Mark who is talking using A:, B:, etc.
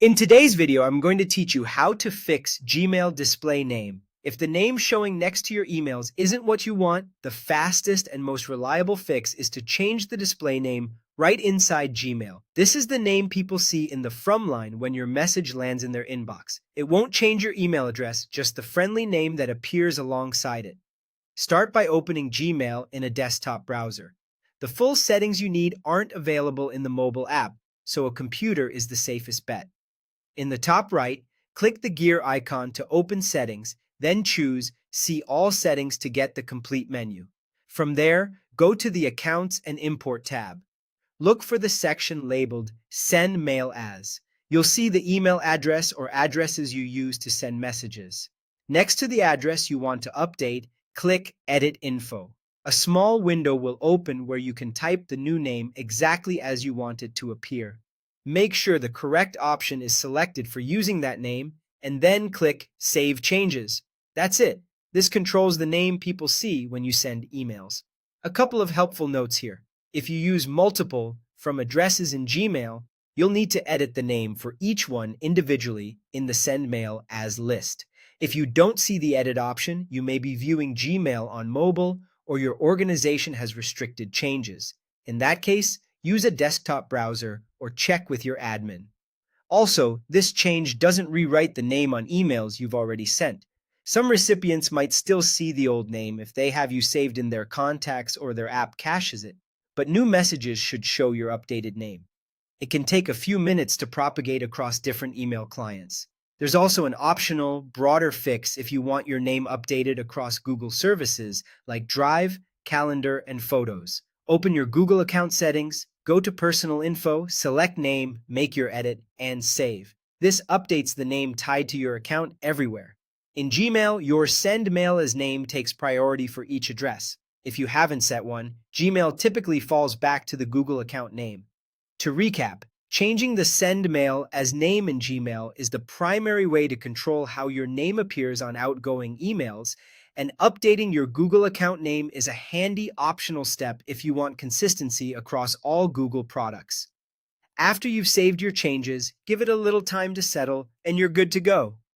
A: In today's video, I'm going to teach you how to fix Gmail display name. If the name showing next to your emails isn't what you want, the fastest and most reliable fix is to change the display name right inside Gmail. This is the name people see in the from line when your message lands in their inbox. It won't change your email address, just the friendly name that appears alongside it. Start by opening Gmail in a desktop browser. The full settings you need aren't available in the mobile app, so a computer is the safest bet. In the top right, click the gear icon to open settings, then choose See All Settings to get the complete menu. From there, go to the Accounts and Import tab. Look for the section labeled Send Mail As. You'll see the email address or addresses you use to send messages. Next to the address you want to update, click Edit Info. A small window will open where you can type the new name exactly as you want it to appear. Make sure the correct option is selected for using that name, and then click Save Changes. That's it. This controls the name people see when you send emails. A couple of helpful notes here. If you use multiple from addresses in Gmail, you'll need to edit the name for each one individually in the Send Mail As list. If you don't see the edit option, you may be viewing Gmail on mobile or your organization has restricted changes. In that case, use a desktop browser or check with your admin. Also, this change doesn't rewrite the name on emails you've already sent. Some recipients might still see the old name if they have you saved in their contacts or their app caches it, but new messages should show your updated name. It can take a few minutes to propagate across different email clients. There's also an optional, broader fix if you want your name updated across Google services like Drive, Calendar, and Photos. Open your Google account settings, go to Personal Info, select Name, make your edit, and save. This updates the name tied to your account everywhere. In Gmail, your Send Mail As name takes priority for each address. If you haven't set one, Gmail typically falls back to the Google account name. To recap, changing the Send Mail As name in Gmail is the primary way to control how your name appears on outgoing emails, and updating your Google account name is a handy optional step if you want consistency across all Google products. After you've saved your changes, give it a little time to settle, and you're good to go.